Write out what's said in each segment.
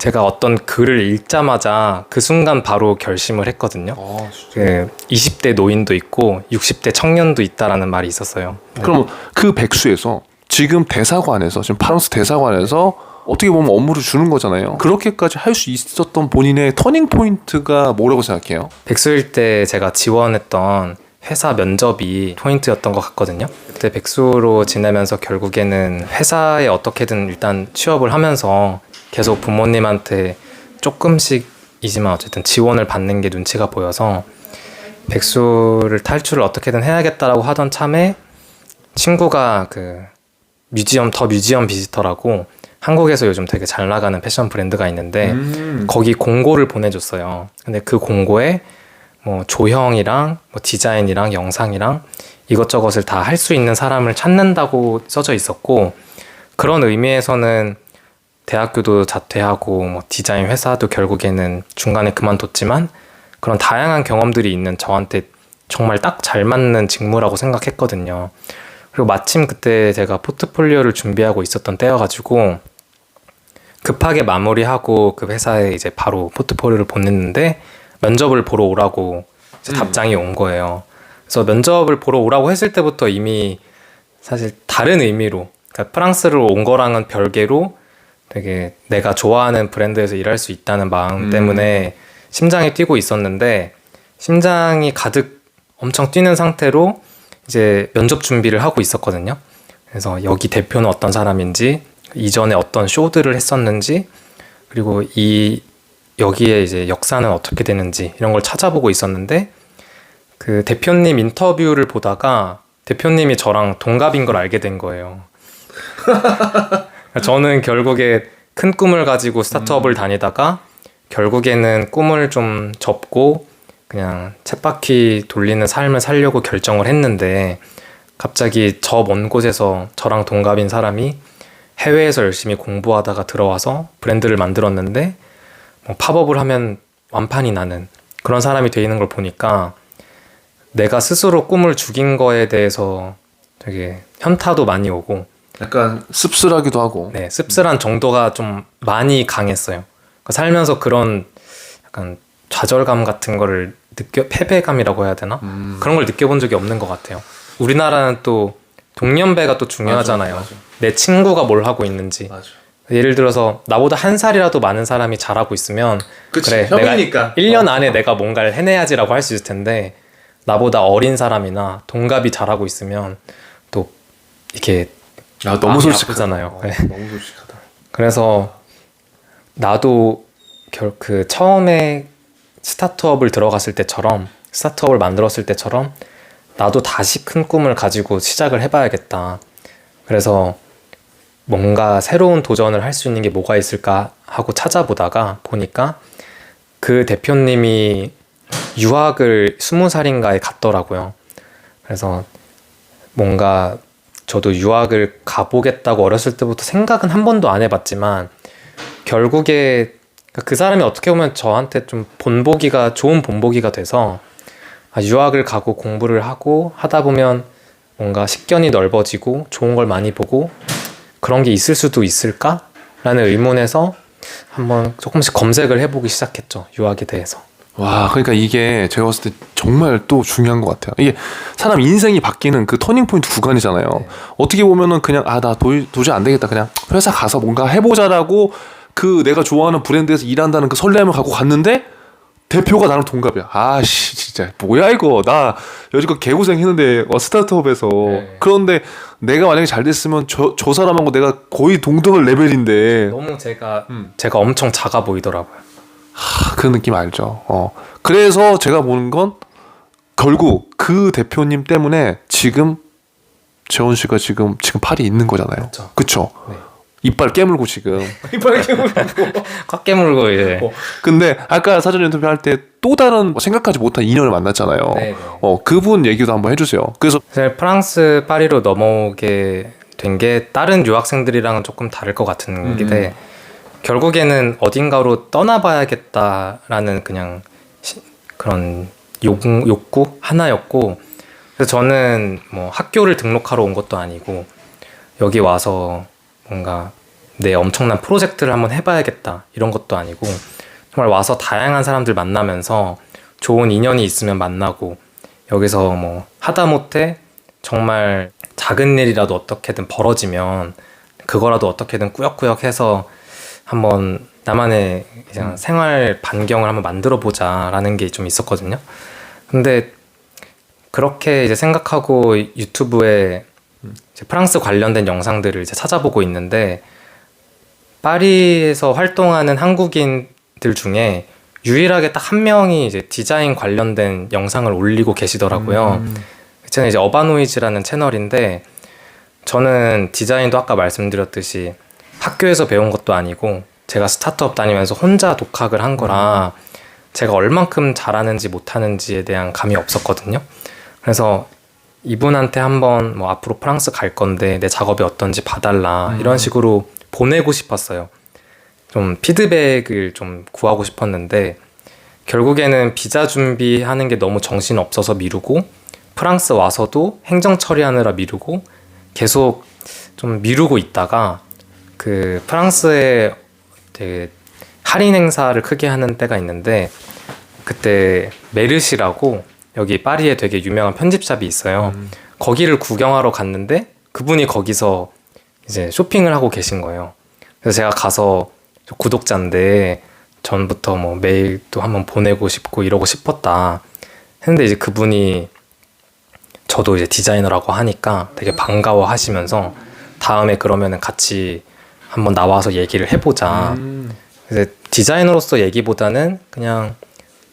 제가 어떤 글을 읽자마자 그 순간 바로 결심을 했거든요. 그 20대 노인도 있고 60대 청년도 있다라는 말이 있었어요. 그럼 그 백수에서 지금 대사관에서 지금 프랑스 대사관에서 어떻게 보면 업무를 주는 거잖아요. 그렇게까지 할 수 있었던 본인의 터닝 포인트가 뭐라고 생각해요? 백수일 때 제가 지원했던 회사 면접이 포인트였던 것 같거든요. 그때 백수로 지내면서 결국에는 회사에 어떻게든 일단 취업을 하면서 계속 부모님한테 조금씩이지만 어쨌든 지원을 받는 게 눈치가 보여서 백수를 탈출을 어떻게든 해야겠다라고 하던 참에 친구가 그 뮤지엄 비지터라고 한국에서 요즘 되게 잘 나가는 패션 브랜드가 있는데 거기 공고를 보내줬어요. 근데 그 공고에 뭐 조형이랑 뭐 디자인이랑 영상이랑 이것저것을 다 할 수 있는 사람을 찾는다고 써져 있었고, 그런 의미에서는 대학교도 자퇴하고 뭐 디자인 회사도 결국에는 중간에 그만뒀지만 그런 다양한 경험들이 있는 저한테 정말 딱 잘 맞는 직무라고 생각했거든요. 그리고 마침 그때 제가 포트폴리오를 준비하고 있었던 때여가지고 급하게 마무리하고 그 회사에 이제 바로 포트폴리오를 보냈는데 면접을 보러 오라고 이제 답장이 온 거예요. 그래서 면접을 보러 오라고 했을 때부터 이미 사실 다른 의미로, 그러니까 프랑스로 온 거랑은 별개로 되게 내가 좋아하는 브랜드에서 일할 수 있다는 마음 때문에 심장이 뛰고 있었는데, 심장이 가득 엄청 뛰는 상태로 이제 면접 준비를 하고 있었거든요. 그래서 여기 대표는 어떤 사람인지, 이전에 어떤 쇼들을 했었는지, 그리고 여기에 이제 역사는 어떻게 되는지 이런 걸 찾아보고 있었는데, 그 대표님 인터뷰를 보다가 대표님이 저랑 동갑인 걸 알게 된 거예요. 저는 결국에 큰 꿈을 가지고 스타트업을 다니다가 결국에는 꿈을 좀 접고 그냥 쳇바퀴 돌리는 삶을 살려고 결정을 했는데, 갑자기 저 먼 곳에서 저랑 동갑인 사람이 해외에서 열심히 공부하다가 들어와서 브랜드를 만들었는데 뭐 팝업을 하면 완판이 나는 그런 사람이 돼 있는 걸 보니까 내가 스스로 꿈을 죽인 거에 대해서 되게 현타도 많이 오고 약간 씁쓸하기도 하고. 네, 씁쓸한 정도가 좀 많이 강했어요. 그러니까 살면서 그런 약간 좌절감 같은 거를 패배감이라고 해야 되나? 그런 걸 느껴본 적이 없는 것 같아요. 우리나라는 또 동년배가 또 중요하잖아요. 맞아. 내 친구가 뭘 하고 있는지. 맞아. 예를 들어서 나보다 한 살이라도 많은 사람이 잘하고 있으면 그치, 그래, 형이니까. 내가 1년 안에 내가 뭔가를 해내야지라고 할 수 있을 텐데, 나보다 어린 사람이나 동갑이 잘하고 있으면 또 이렇게 너무 솔직하잖아요. 네. 너무 솔직하다. 그래서 나도 그 처음에 스타트업을 들어갔을 때처럼, 스타트업을 만들었을 때처럼 나도 다시 큰 꿈을 가지고 시작을 해봐야겠다. 그래서 뭔가 새로운 도전을 할 수 있는 게 뭐가 있을까 하고 찾아보다가 보니까 그 대표님이 유학을 20살인가에 갔더라고요. 그래서 뭔가 저도 유학을 가보겠다고 어렸을 때부터 생각은 한 번도 안 해봤지만, 결국에 그 사람이 어떻게 보면 저한테 좀 좋은 본보기가 돼서, 유학을 가고 공부를 하고 하다 보면 뭔가 식견이 넓어지고 좋은 걸 많이 보고 그런 게 있을 수도 있을까? 라는 의문에서 한번 조금씩 검색을 해보기 시작했죠. 유학에 대해서. 와, 그러니까 이게 제가 봤을 때 정말 또 중요한 것 같아요. 이게 사람 인생이 바뀌는 그 터닝 포인트 구간이잖아요. 네. 어떻게 보면은 그냥 나 도저히 안 되겠다, 그냥 회사 가서 뭔가 해보자라고 그 내가 좋아하는 브랜드에서 일한다는 그 설렘을 갖고 갔는데 대표가 나랑 동갑이야. 아씨, 진짜 뭐야 이거. 나 여지껏 개고생 했는데 스타트업에서. 네. 그런데 내가 만약에 잘 됐으면 저 사람하고 내가 거의 동등할 레벨인데. 너무 제가 엄청 작아 보이더라고요. 그 느낌 알죠. 그래서 제가 보는 건 결국 그 대표님 때문에 지금 재원 씨가 지금 팔이 있는 거잖아요. 그쵸? 네. 이빨 깨물고 지금. 이빨 깨물고. 꽉 깨물고 이제. 근데 아까 사전 인터뷰 할 때 또 다른 생각하지 못한 인연을 만났잖아요. 네네. 그분 얘기도 한번 해주세요. 그래서 사실 프랑스 파리로 넘어오게 된 게 다른 유학생들이랑은 조금 다를 것 같은 게, 결국에는 어딘가로 떠나봐야겠다라는 그냥 그런 욕구 하나였고, 그래서 저는 뭐 학교를 등록하러 온 것도 아니고 여기 와서 뭔가 내 엄청난 프로젝트를 한번 해봐야겠다 이런 것도 아니고 정말 와서 다양한 사람들 만나면서 좋은 인연이 있으면 만나고 여기서 뭐 하다못해 정말 작은 일이라도 어떻게든 벌어지면 그거라도 어떻게든 꾸역꾸역 해서 한번 나만의 그냥 생활 반경을 한번 만들어 보자라는 게 좀 있었거든요. 근데 그렇게 이제 생각하고 유튜브에 이제 프랑스 관련된 영상들을 이제 찾아보고 있는데 파리에서 활동하는 한국인들 중에 유일하게 딱 한 명이 이제 디자인 관련된 영상을 올리고 계시더라고요. 그 채널이 이제 어바노이즈라는 채널인데 저는 디자인도 아까 말씀드렸듯이 학교에서 배운 것도 아니고 제가 스타트업 다니면서 혼자 독학을 한 거라 제가 얼만큼 잘하는지 못하는지에 대한 감이 없었거든요. 그래서 이분한테 한번 뭐 앞으로 프랑스 갈 건데 내 작업이 어떤지 봐달라 이런 식으로 보내고 싶었어요. 좀 피드백을 좀 구하고 싶었는데 결국에는 비자 준비하는 게 너무 정신 없어서 미루고 프랑스 와서도 행정 처리하느라 미루고 계속 좀 미루고 있다가 그 프랑스에 되게 할인 행사를 크게 하는 때가 있는데 그때 메르시라고 여기 파리에 되게 유명한 편집샵이 있어요. 거기를 구경하러 갔는데 그분이 거기서 이제 쇼핑을 하고 계신 거예요. 그래서 제가 가서 구독자인데 전부터 뭐 메일도 한번 보내고 싶고 이러고 싶었다 했는데 이제 그분이 저도 이제 디자이너라고 하니까 되게 반가워 하시면서 다음에 그러면은 같이 한번 나와서 얘기를 해보자. 그래서 디자이너로서 얘기보다는 그냥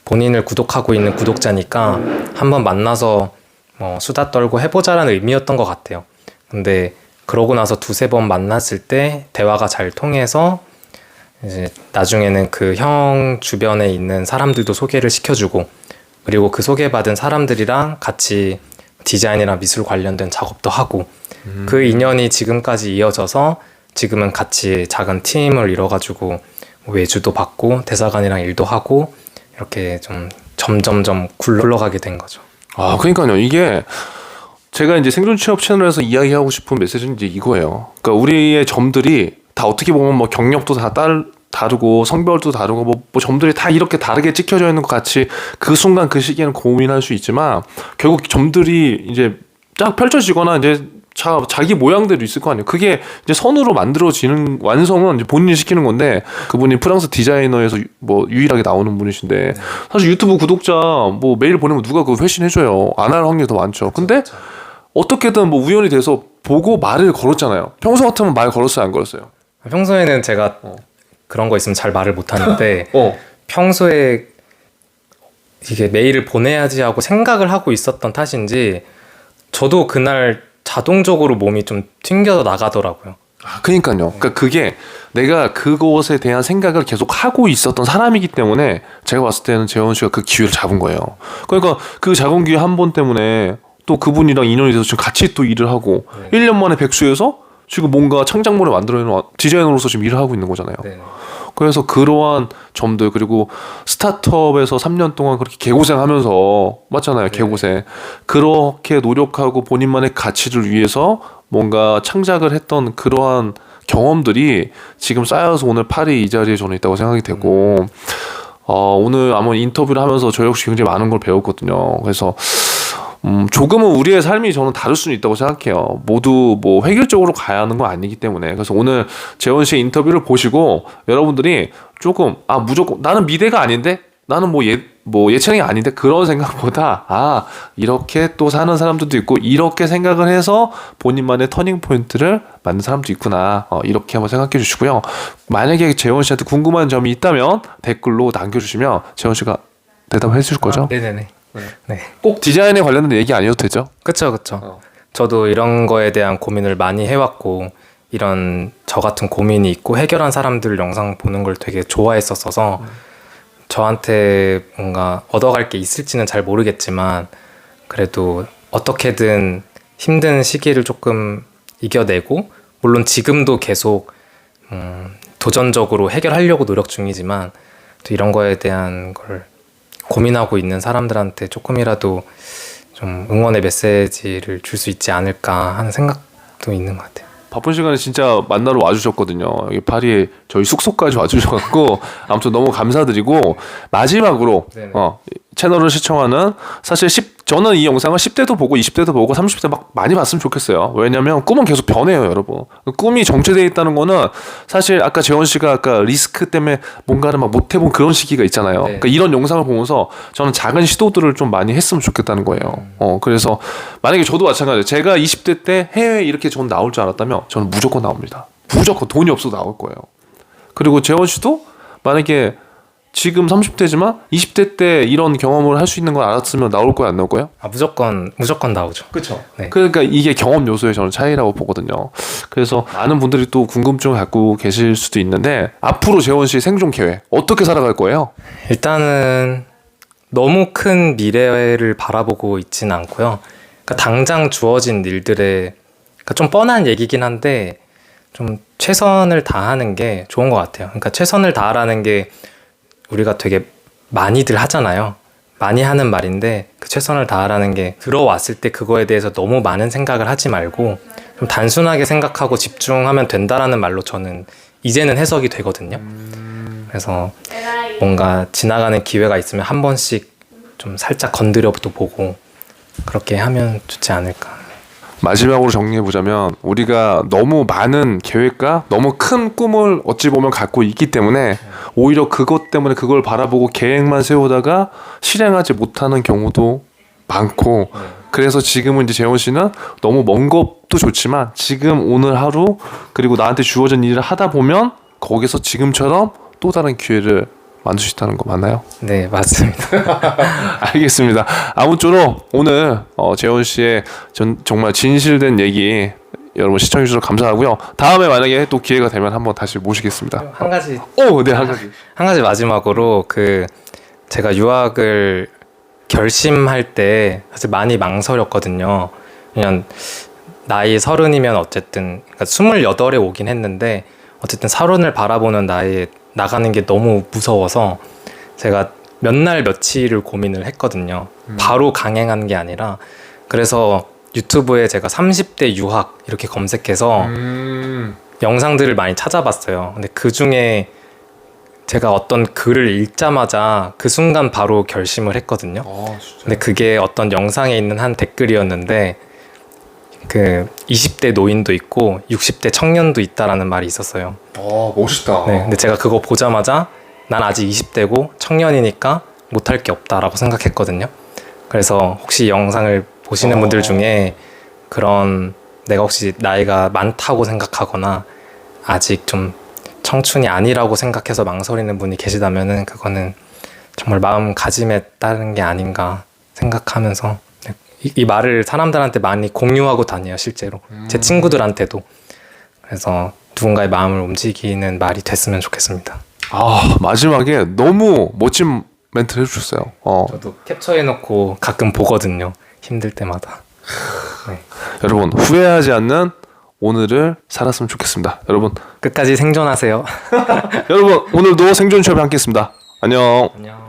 본인을 구독하고 있는 구독자니까 한번 만나서 뭐 수다 떨고 해보자라는 의미였던 것 같아요. 근데 그러고 나서 두세 번 만났을 때 대화가 잘 통해서 이제 나중에는 그 형 주변에 있는 사람들도 소개를 시켜주고 그리고 그 소개받은 사람들이랑 같이 디자인이랑 미술 관련된 작업도 하고 그 인연이 지금까지 이어져서 지금은 같이 작은 팀을 이뤄가지고 외주도 받고 대사관이랑 일도 하고 이렇게 좀 점점점 굴러가게 된 거죠. 아, 그러니까요. 이게 제가 이제 생존 취업 채널에서 이야기하고 싶은 메시지는 이제 이거예요. 그러니까 우리의 점들이 다 어떻게 보면 뭐 경력도 다 다르고 성별도 다르고 뭐 점들이 다 이렇게 다르게 찍혀져 있는 것 같이 그 순간 그 시기에는 고민할 수 있지만 결국 점들이 이제 쫙 펼쳐지거나 이제 자기 모양대로 있을 거 아니에요. 그게 이제 선으로 만들어지는 완성은 이제 본인이 시키는 건데 그분이 프랑스 디자이너에서 뭐 유일하게 나오는 분이신데 사실 유튜브 구독자 뭐 메일 보내면 누가 그거 회신해줘요. 안 할 확률이 더 많죠. 근데 어떻게든 뭐 우연이 돼서 보고 말을 걸었잖아요. 평소 같으면 말 걸었어요, 안 걸었어요? 평소에는 제가 그런 거 있으면 잘 말을 못하는데 평소에 이게 메일을 보내야지 하고 생각을 하고 있었던 탓인지 저도 그날 자동적으로 몸이 좀 튕겨 나가더라고요. 아, 그러니까요. 그러니까 그게 내가 그것에 대한 생각을 계속 하고 있었던 사람이기 때문에 제가 봤을 때는 재원 씨가 그 기회를 잡은 거예요. 그러니까 그 작은 기회 한 번 때문에 또 그분이랑 인연이 돼서 지금 같이 또 일을 하고 1년 만에 백수에서 지금 뭔가 창작물을 만들어내는 디자이너로서 지금 일을 하고 있는 거잖아요. 네. 그래서 그러한 점들 그리고 스타트업에서 3년 동안 그렇게 개고생하면서 맞잖아요. 개고생 그렇게 노력하고 본인만의 가치를 위해서 뭔가 창작을 했던 그러한 경험들이 지금 쌓여서 오늘 파리 이 자리에 저는 있다고 생각이 되고 오늘 아마 인터뷰를 하면서 저 역시 굉장히 많은 걸 배웠거든요. 그래서 조금은 우리의 삶이 저는 다를 수는 있다고 생각해요. 모두 뭐 획일적으로 가야 하는 건 아니기 때문에. 그래서 오늘 재원 씨의 인터뷰를 보시고 여러분들이 조금 무조건 나는 미대가 아닌데 나는 뭐 예체능이 아닌데 그런 생각보다 이렇게 또 사는 사람들도 있고 이렇게 생각을 해서 본인만의 터닝 포인트를 만든 사람도 있구나. 이렇게 한번 생각해 주시고요. 만약에 재원 씨한테 궁금한 점이 있다면 댓글로 남겨주시면 재원 씨가 대답해 줄 거죠? 네네네. 네. 꼭 디자인에 관련된 얘기 아니어도 되죠? 그쵸. 저도 이런 거에 대한 고민을 많이 해왔고 이런 저 같은 고민이 있고 해결한 사람들 영상 보는 걸 되게 좋아했었어서 저한테 뭔가 얻어갈 게 있을지는 잘 모르겠지만 그래도 어떻게든 힘든 시기를 조금 이겨내고 물론 지금도 계속 도전적으로 해결하려고 노력 중이지만 또 이런 거에 대한 걸 고민하고 있는 사람들한테 조금이라도 좀 응원의 메시지를 줄 수 있지 않을까 하는 생각도 있는 것 같아요. 바쁜 시간에 진짜 만나러 와주셨거든요. 여기 파리에 저희 숙소까지 와주셔갖고 아무튼 너무 감사드리고 마지막으로 네네. 채널을 시청하는 사실 저는 이 영상을 10대도 보고 20대도 보고 30대 막 많이 봤으면 좋겠어요. 왜냐면 꿈은 계속 변해요, 여러분. 꿈이 정체되어 있다는 거는 사실 아까 재원 씨가 아까 리스크 때문에 뭔가를 막 못 해본 그런 시기가 있잖아요. 네. 그러니까 이런 영상을 보면서 저는 작은 시도들을 좀 많이 했으면 좋겠다는 거예요. 그래서 만약에 저도 마찬가지예요. 제가 20대 때 해외에 이렇게 전 나올 줄 알았다면 저는 무조건 나옵니다. 무조건 돈이 없어도 나올 거예요. 그리고 재원 씨도 만약에 지금 30대지만 20대 때 이런 경험을 할 수 있는 걸 알았으면 나올 거야, 안 나올 거예요? 무조건 나오죠. 그렇죠. 네. 그러니까 이게 경험 요소의 저는 차이라고 보거든요. 그래서 많은 분들이 또 궁금증을 갖고 계실 수도 있는데 앞으로 재원 씨 생존 계획 어떻게 살아갈 거예요? 일단은 너무 큰 미래를 바라보고 있지는 않고요. 그러니까 당장 주어진 일들에 그러니까 좀 뻔한 얘기긴 한데 좀 최선을 다하는 게 좋은 것 같아요. 그러니까 최선을 다하라는 게 우리가 되게 많이들 하잖아요. 많이 하는 말인데 그 최선을 다하라는 게 들어왔을 때 그거에 대해서 너무 많은 생각을 하지 말고 좀 단순하게 생각하고 집중하면 된다라는 말로 저는 이제는 해석이 되거든요. 그래서 뭔가 지나가는 기회가 있으면 한 번씩 좀 살짝 건드려도 보고 그렇게 하면 좋지 않을까. 마지막으로 정리해보자면 우리가 너무 많은 계획과 너무 큰 꿈을 어찌 보면 갖고 있기 때문에 오히려 그것 때문에 그걸 바라보고 계획만 세우다가 실행하지 못하는 경우도 많고 그래서 지금은 이제 재원 씨는 너무 먼 것도 좋지만 지금 오늘 하루 그리고 나한테 주어진 일을 하다 보면 거기서 지금처럼 또 다른 기회를 만들 수 있다는 거 맞나요? 네, 맞습니다. 알겠습니다. 아무쪼록 오늘 재원 씨의 정말 진실된 얘기 여러분 시청해 주셔서 감사하고요. 다음에 만약에 또 기회가 되면 한번 다시 모시겠습니다. 한 가지 네, 한 가지. 한 가지 마지막으로 제가 유학을 결심할 때 사실 많이 망설였거든요. 그냥 나이 30이면 어쨌든 그러니까 28에 오긴 했는데 어쨌든 30을 바라보는 나이에 나가는 게 너무 무서워서 제가 몇 날 며칠을 고민을 했거든요. 바로 강행한 게 아니라 그래서 유튜브에 제가 30대 유학 이렇게 검색해서 영상들을 많이 찾아봤어요. 근데 그 중에 제가 어떤 글을 읽자마자 그 순간 바로 결심을 했거든요. 근데 그게 어떤 영상에 있는 한 댓글이었는데 그 20대 노인도 있고 60대 청년도 있다라는 말이 있었어요. 멋있다. 네, 근데 제가 그거 보자마자 난 아직 20대고 청년이니까 못할 게 없다라고 생각했거든요. 그래서 혹시 영상을 보시는 분들 중에 그런 내가 혹시 나이가 많다고 생각하거나 아직 좀 청춘이 아니라고 생각해서 망설이는 분이 계시다면은 그거는 정말 마음가짐에 따른 게 아닌가 생각하면서 이 말을 사람들한테 많이 공유하고 다녀요, 실제로. 제 친구들한테도. 그래서 누군가의 마음을 움직이는 말이 됐으면 좋겠습니다. 마지막에 너무 멋진 멘트를 해주셨어요. 저도 캡처해놓고 가끔 보거든요. 힘들 때마다. 네. 여러분 후회하지 않는 오늘을 살았으면 좋겠습니다. 여러분 끝까지 생존하세요. 여러분 오늘도 생존 취업에 함께했습니다. 안녕. 안녕.